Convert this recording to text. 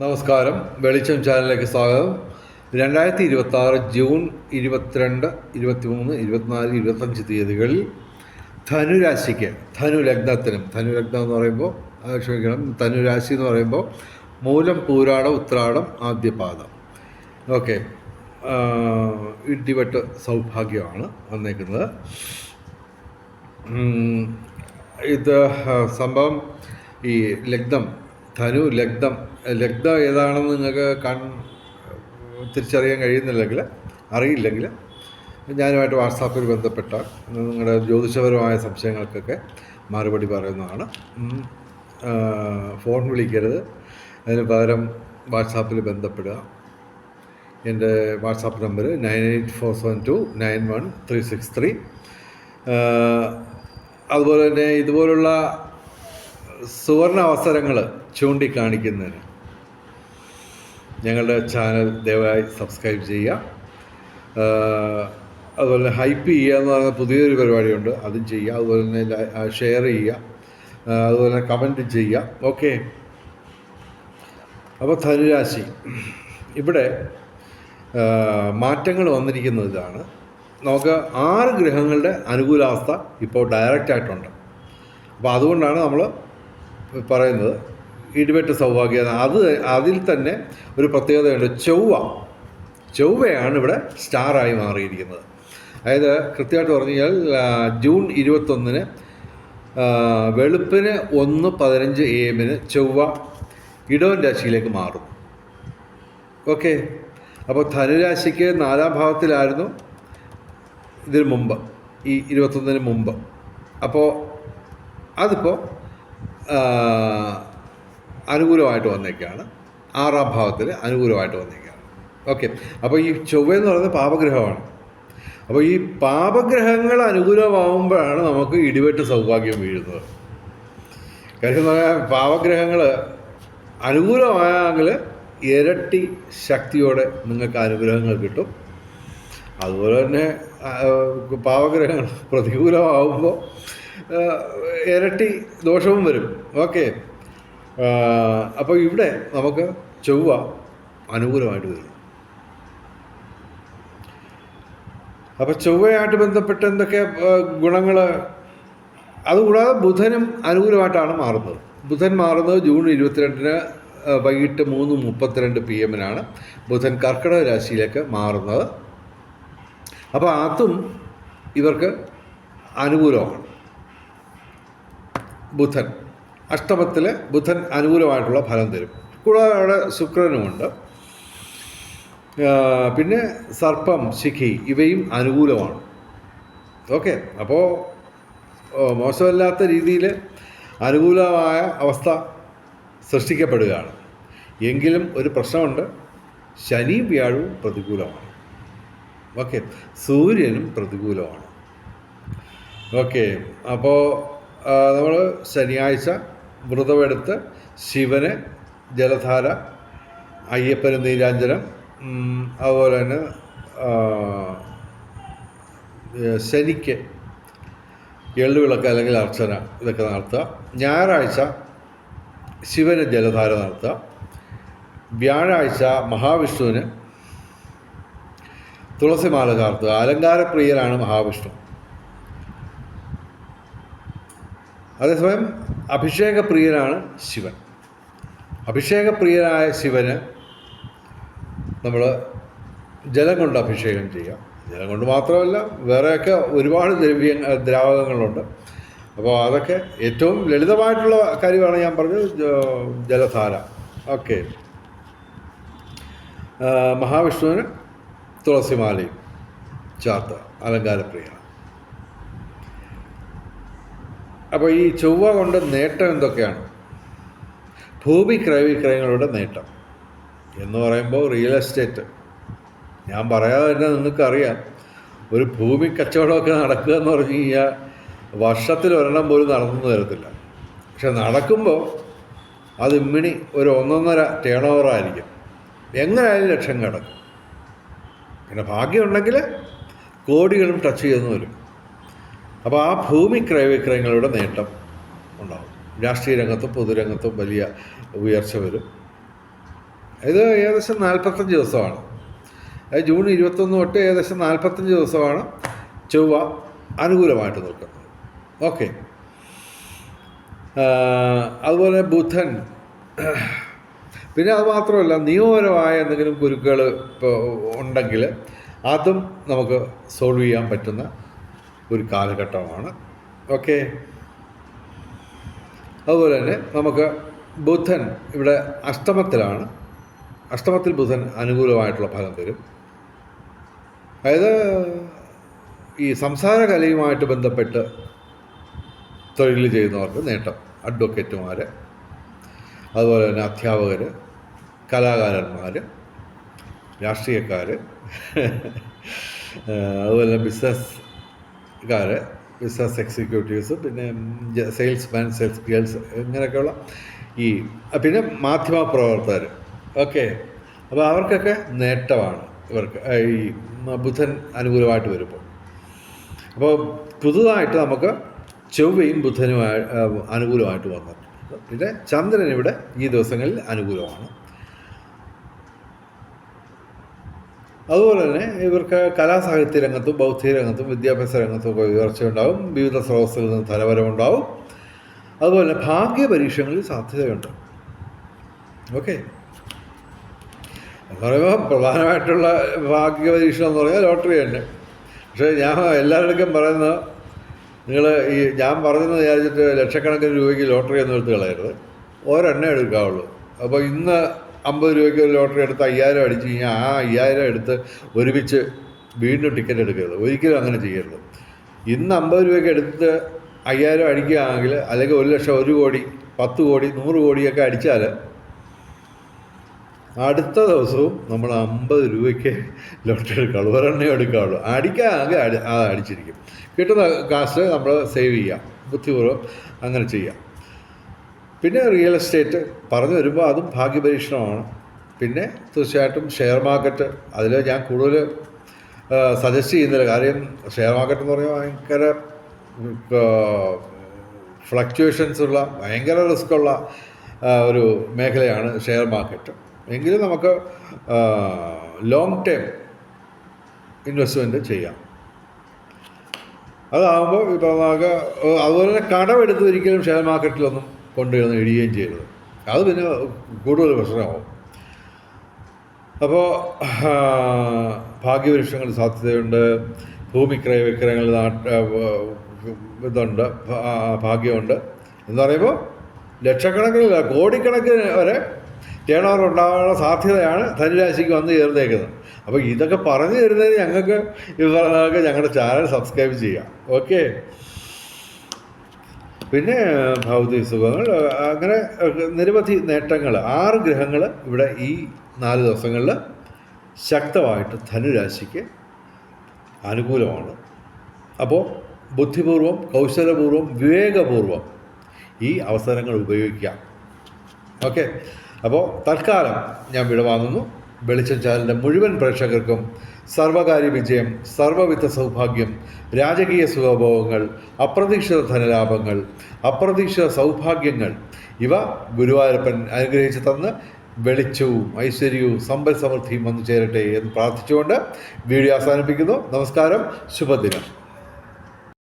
നമസ്കാരം. വെളിച്ചം ചാനലിലേക്ക് സ്വാഗതം. 2026 ജൂൺ 22, 23, 24, 25 തീയതികളിൽ ധനുരാശിക്ക്, ധനുലഗ്നത്തിനും, ധനുലഗ്നം എന്ന് പറയുമ്പോൾ ധനുരാശി എന്ന് പറയുമ്പോൾ മൂലം, പൂരാടം, ഉത്രാടം, ആദ്യപാദം. ഓക്കെ, ഇടിവെട്ട് സൗഭാഗ്യമാണ് വന്നേക്കുന്നത്. ഇത് സംഭവം ഈ ലഗ്നം, ധനു ലഗ്നം ഏതാണെന്ന് നിങ്ങൾക്ക് തിരിച്ചറിയാൻ അറിയില്ലെങ്കിൽ ഞാനുമായിട്ട് വാട്സാപ്പിൽ ബന്ധപ്പെട്ടാൽ നിങ്ങളുടെ ജ്യോതിഷപരമായ സംശയങ്ങൾക്കൊക്കെ മറുപടി പറയുന്നതാണ്. ഫോൺ വിളിക്കരുത്, അതിന് പകരം വാട്സാപ്പിൽ ബന്ധപ്പെടുക. എൻ്റെ വാട്സാപ്പ് നമ്പർ 9847291363. അതുപോലെ തന്നെ ഇതുപോലുള്ള സുവർണ അവസരങ്ങൾ ചൂണ്ടിക്കാണിക്കുന്നതിന് ഞങ്ങളുടെ ചാനൽ ദയവായി സബ്സ്ക്രൈബ് ചെയ്യുക. അതുപോലെ തന്നെ ഹൈപ്പ് ചെയ്യുക എന്ന് പറയുന്ന പുതിയൊരു പരിപാടിയുണ്ട്, അതും ചെയ്യുക. അതുപോലെ തന്നെ ഷെയർ ചെയ്യുക, അതുപോലെ തന്നെ കമൻറ്റ് ചെയ്യുക. ഓക്കെ, അപ്പോൾ ധനുരാശി, ഇവിടെ മാറ്റങ്ങൾ വന്നിരിക്കുന്നത് ഇതാണ്. നമുക്ക് 6 ഗ്രഹങ്ങളുടെ അനുകൂലാവസ്ഥ ഇപ്പോൾ ഡയറക്റ്റായിട്ടുണ്ട്. അപ്പോൾ അതുകൊണ്ടാണ് നമ്മൾ പറയുന്നത് ഇടിവെട്ട് സൗഭാഗ്യം. അതിൽ തന്നെ ഒരു പ്രത്യേകതയുണ്ട്. ചൊവ്വയാണ് ഇവിടെ സ്റ്റാറായി മാറിയിരിക്കുന്നത്. അതായത് കൃത്യമായിട്ട് പറഞ്ഞു കഴിഞ്ഞാൽ ജൂൺ 21 വെളുപ്പിന് 1:15 AM ചൊവ്വ ഇടവൻ രാശിയിലേക്ക് മാറും. ഓക്കെ, അപ്പോൾ ധനുരാശിക്ക് 4-ാം ഭാവത്തിലായിരുന്നു ഇതിന് മുമ്പ്, ഈ 21 മുമ്പ്. അപ്പോൾ അതിപ്പോൾ അനുകൂലമായിട്ട് വന്നേക്കാണ്. 6-ാം ഭാവത്തിൽ അനുകൂലമായിട്ട് വന്നേക്കാണ്. ഓക്കെ, അപ്പോൾ ഈ ചൊവ്വ എന്ന് പറയുന്നത് പാപഗ്രഹമാണ്. അപ്പോൾ ഈ പാപഗ്രഹങ്ങൾ അനുകൂലമാകുമ്പോഴാണ് നമുക്ക് ഇടിവെട്ട് സൗഭാഗ്യം വീഴുന്നത്. കാര്യം എന്ന് പറഞ്ഞാൽ പാപഗ്രഹങ്ങൾ അനുകൂലമായെങ്കിൽ ഇരട്ടി ശക്തിയോടെ നിങ്ങൾക്ക് അനുഗ്രഹങ്ങൾ കിട്ടും. അതുപോലെ തന്നെ പാപഗ്രഹങ്ങൾ പ്രതികൂലമാകുമ്പോൾ ഇരട്ടി ദോഷവും വരും. ഓക്കെ, അപ്പോൾ ഇവിടെ നമുക്ക് ചൊവ്വ അനുകൂലമായിട്ട് വരും. അപ്പോൾ ചൊവ്വയായിട്ട് ബന്ധപ്പെട്ട് എന്തൊക്കെ ഗുണങ്ങൾ, അതുകൂടാതെ ബുധനും അനുകൂലമായിട്ടാണ് മാറുന്നത്. ബുധൻ മാറുന്നത് ജൂൺ 22 വൈകിട്ട് 3:32 PM ബുധൻ കർക്കിടക രാശിയിലേക്ക് മാറുന്നത്. അപ്പോൾ അതും ഇവർക്ക് അനുകൂലമാണ്. ബുധൻ അഷ്ടമത്തിൽ ബുധൻ അനുകൂലമായിട്ടുള്ള ഫലം തരും. കൂടാതെ അവിടെ ശുക്രനുമുണ്ട്. പിന്നെ സർപ്പം, ശിഖി ഇവയും അനുകൂലമാണ്. ഓക്കെ, അപ്പോൾ മോശമല്ലാത്ത രീതിയിൽ അനുകൂലമായ അവസ്ഥ സൃഷ്ടിക്കപ്പെടുകയാണ്. എങ്കിലും ഒരു പ്രശ്നമുണ്ട്, ശനിയും വ്യാഴവും പ്രതികൂലമാണ്. ഓക്കെ, സൂര്യനും പ്രതികൂലമാണ്. ഓക്കെ, അപ്പോൾ നമ്മൾ ശനിയാഴ്ച വ്രതമെടുത്ത് ശിവന് ജലധാര, അയ്യപ്പന് നീരാഞ്ജനം, അതുപോലെ തന്നെ ശനിക്ക് എള്ളുവിളക്ക് അല്ലെങ്കിൽ അർച്ചന ഇതൊക്കെ നടത്തുക. ഞായറാഴ്ച ശിവന് ജലധാര നടത്തുക. വ്യാഴാഴ്ച മഹാവിഷ്ണുവിന് തുളസിമാല ചാർത്തുക. അലങ്കാരപ്രിയനാണ് മഹാവിഷ്ണു. അതേസമയം അഭിഷേകപ്രിയനാണ് ശിവൻ. അഭിഷേകപ്രിയനായ ശിവന് നമ്മൾ ജലം കൊണ്ട് അഭിഷേകം ചെയ്യാം. ജലം കൊണ്ട് മാത്രമല്ല, വേറെയൊക്കെ ഒരുപാട് ദ്രാവകങ്ങളുണ്ട്. അപ്പോൾ അതൊക്കെ ഏറ്റവും ലളിതമായിട്ടുള്ള കാര്യമാണ് ഞാൻ പറഞ്ഞത്, ജലധാര. ഓക്കെ, മഹാവിഷ്ണുവിന് തുളസിമാലയും ചാർത്തുക, അലങ്കാരപ്രിയനാണ്. അപ്പോൾ ഈ ചൊവ്വ കൊണ്ട് നേട്ടം എന്തൊക്കെയാണ്? ഭൂമി ക്രയവിക്രയങ്ങളുടെ നേട്ടം എന്ന് പറയുമ്പോൾ റിയൽ എസ്റ്റേറ്റ്. ഞാൻ പറയാതെ തന്നെ നിങ്ങൾക്കറിയാം, ഒരു ഭൂമി കച്ചവടമൊക്കെ നടക്കുക എന്ന് പറഞ്ഞു കഴിഞ്ഞാൽ വർഷത്തിൽ ഒരെണ്ണം പോലും നടന്നു തരത്തില്ല. പക്ഷെ നടക്കുമ്പോൾ അത് ഇമ്മിണി ഒരു 1.5 ടേൺ ഓവറായിരിക്കും. എങ്ങനെയായാലും ലക്ഷം കിടക്കും. പിന്നെ ഭാഗ്യമുണ്ടെങ്കിൽ കോടികളും ടച്ച് ചെയ്തെന്ന് വരും. അപ്പോൾ ആ ഭൂമി ക്രയവിക്രയങ്ങളുടെ നേട്ടം ഉണ്ടാകും. രാഷ്ട്രീയ രംഗത്തും പൊതുരംഗത്തും വലിയ ഉയർച്ച വരും. ഇത് ഏകദേശം 45 ദിവസമാണ്. ജൂൺ 21 തൊട്ട് ഏകദേശം 45 ദിവസമാണ് ചൊവ്വ അനുകൂലമായിട്ട് നിൽക്കുന്നത്. ഓക്കെ. അതുപോലെ ബുധൻ, പിന്നെ അത് മാത്രമല്ല, നിയമപരമായ എന്തെങ്കിലും കുരുക്കുകൾ ഇപ്പോൾ ഉണ്ടെങ്കിൽ അതും നമുക്ക് സോൾവ് ചെയ്യാൻ പറ്റുന്ന ഒരു കാലഘട്ടമാണ്. ഓക്കെ. അതുപോലെ തന്നെ നമുക്ക് ബുധൻ ഇവിടെ അഷ്ടമത്തിലാണ്. അഷ്ടമത്തിൽ ബുധൻ അനുകൂലമായിട്ടുള്ള ഫലം തരും. അതായത് ഈ സംസാര കലയുമായിട്ട് ബന്ധപ്പെട്ട് തൊഴിൽ ചെയ്യുന്നവർക്ക് നേട്ടം, അഡ്വക്കേറ്റുമാർ, അതുപോലെ തന്നെ അധ്യാപകർ, കലാകാരന്മാർ, രാഷ്ട്രീയക്കാർ, അതുപോലെ ബിസിനസ്സുകാർ, ബിസിനസ് എക്സിക്യൂട്ടീവ്സ്, പിന്നെ സെയിൽസ്മാൻ, സെയിൽസ് ഗേൾസ്, ഇങ്ങനെയൊക്കെയുള്ള പിന്നെ മാധ്യമപ്രവർത്തകർ. ഓക്കെ. അപ്പോൾ അവർക്കൊക്കെ നേട്ടമാണ് ഇവർക്ക് ഈ ബുധൻ അനുകൂലമായിട്ട് വരുമ്പോൾ. അപ്പോൾ പുതുതായിട്ട് നമുക്ക് ചൊവ്വയും ബുധനുമായി അനുകൂലമായിട്ട് വന്നിട്ടുണ്ട്. പിന്നെ ചന്ദ്രൻ ഇവിടെ ഈ ദിവസങ്ങളിൽ അനുകൂലമാണ്. അതുപോലെ തന്നെ ഇവർക്ക് കലാസാഹിത്യ രംഗത്തും ബൗദ്ധിക രംഗത്തും വിദ്യാഭ്യാസ രംഗത്തും ഒക്കെ ഉയർച്ചയുണ്ടാവും. വിവിധ സ്രോതസ്സുകളിൽ നിന്ന് ധനവരവുണ്ടാവും. അതുപോലെ തന്നെ ഭാഗ്യ പരീക്ഷകളിൽ സാധ്യതയുണ്ട്. ഓക്കെ. എന്ന് പറയുമ്പോൾ പ്രധാനമായിട്ടുള്ള ഭാഗ്യ പരീക്ഷ എന്ന് പറഞ്ഞാൽ ലോട്ടറി തന്നെ. പക്ഷേ ഞാൻ എല്ലാവരുടെയും പറയുന്നത്, നിങ്ങൾ ഞാൻ പറഞ്ഞെന്ന് വിചാരിച്ചിട്ട് ലക്ഷക്കണക്കിന് രൂപയ്ക്ക് ലോട്ടറി ഒന്നും എടുത്ത് കളയരുത്. ഒരെണ്ണം എടുക്കാവുള്ളൂ. അപ്പോൾ ഇന്ന് 50 രൂപയ്ക്ക് ഒരു ലോട്ടറി എടുത്ത് 5000 അടിച്ച് കഴിഞ്ഞാൽ ആ 5000 എടുത്ത് ഒരുമിച്ച് വീണ്ടും ടിക്കറ്റ് എടുക്കരുത്. ഒരിക്കലും അങ്ങനെ ചെയ്യരുത്. ഇന്ന് 50 രൂപയ്ക്ക് എടുത്ത് 5000 അടിക്കുകയാണെങ്കിൽ, അല്ലെങ്കിൽ 1 ലക്ഷം, 1 കോടി, 10 കോടി, 100 കോടിയൊക്കെ അടിച്ചാൽ അടുത്ത ദിവസവും നമ്മൾ 50 രൂപയ്ക്ക് ലോട്ടറി എടുക്കാവുള്ളൂ. ഒരെണ്ണേ എടുക്കാവുള്ളൂ. അടിക്കാമെങ്കിൽ അത് അടിച്ചിരിക്കും. കിട്ടുന്ന കാശ് നമ്മൾ സേവ് ചെയ്യാം, ബുദ്ധിപൂർവ്വം അങ്ങനെ ചെയ്യാം. പിന്നെ റിയൽ എസ്റ്റേറ്റ് പറഞ്ഞു വരുമ്പോൾ അതും ഭാഗ്യപരീക്ഷണമാണ്. പിന്നെ തീർച്ചയായിട്ടും ഷെയർ മാർക്കറ്റ്, അതിൽ ഞാൻ കൂടുതൽ സജസ്റ്റ് ചെയ്യുന്നില്ല. കാര്യം ഷെയർ മാർക്കറ്റ് എന്ന് പറഞ്ഞാൽ ഭയങ്കര ഫ്ലക്ച്വേഷൻസ് ഉള്ള, ഭയങ്കര റിസ്ക്കുള്ള ഒരു മേഖലയാണ് ഷെയർ മാർക്കറ്റ്. എങ്കിലും നമുക്ക് ലോങ് ടേം ഇൻവെസ്റ്റ്മെൻറ്റ് ചെയ്യാം. അതാകുമ്പോൾ ഇപ്പോൾ നമുക്ക് അതുപോലെ തന്നെ കടമെടുത്ത് ഒരിക്കലും ഷെയർ മാർക്കറ്റിലൊന്നും കൊണ്ടുവന്ന് ഇടുകയും ചെയ്യരുത്. അത് പിന്നെ കൂടുതൽ പ്രശ്നമാവും. അപ്പോൾ ഭാഗ്യപരീക്ഷങ്ങൾ സാധ്യതയുണ്ട്. ഭൂമിക്രയ വിക്രയങ്ങൾ ഇതുണ്ട്, ഭാഗ്യമുണ്ട് എന്ന് പറയുമ്പോൾ ലക്ഷക്കണക്കിന്, കോടിക്കണക്കിന് വരെ ടേൺ ഓവർ ഉണ്ടാകാനുള്ള സാധ്യതയാണ് ധനുരാശിക്ക് വന്ന് ചേർന്നേക്കുന്നത്. അപ്പോൾ ഇതൊക്കെ പറഞ്ഞു തരുന്നതിന് ഞങ്ങൾക്ക് ഞങ്ങളുടെ ചാനൽ സബ്സ്ക്രൈബ് ചെയ്യാം. ഓക്കെ. പിന്നെ ഭൗതിക സുഖങ്ങൾ, അങ്ങനെ നിരവധി നേട്ടങ്ങൾ, 6 ഗ്രഹങ്ങൾ ഇവിടെ ഈ 4 ദിവസങ്ങളിൽ ശക്തമായിട്ട് ധനുരാശിക്ക് അനുകൂലമാണ്. അപ്പോൾ ബുദ്ധിപൂർവം, കൗശലപൂർവം, വിവേകപൂർവം ഈ അവസരങ്ങൾ ഉപയോഗിക്കാം. ഓക്കെ. അപ്പോൾ തൽക്കാലം ഞാൻ വിടവാങ്ങുന്നു. വെളിച്ചം ചാനലിൻ്റെ മുഴുവൻ പ്രേക്ഷകർക്കും സർവകാര്യ വിജയം, സർവവിധ സൗഭാഗ്യം, രാജകീയ സുഖഭോഗങ്ങൾ, അപ്രതീക്ഷിത ധനലാഭങ്ങൾ, അപ്രതീക്ഷിത സൗഭാഗ്യങ്ങൾ ഇവ ഗുരുവായൂരപ്പൻ അനുഗ്രഹിച്ച് തന്ന് വെളിച്ചവും ഐശ്വര്യവും സമ്പൽ സമൃദ്ധിയും വന്നു ചേരട്ടെ എന്ന് പ്രാർത്ഥിച്ചുകൊണ്ട് വീഡിയോ അവസാനിപ്പിക്കുന്നു. നമസ്കാരം. ശുഭദിനം.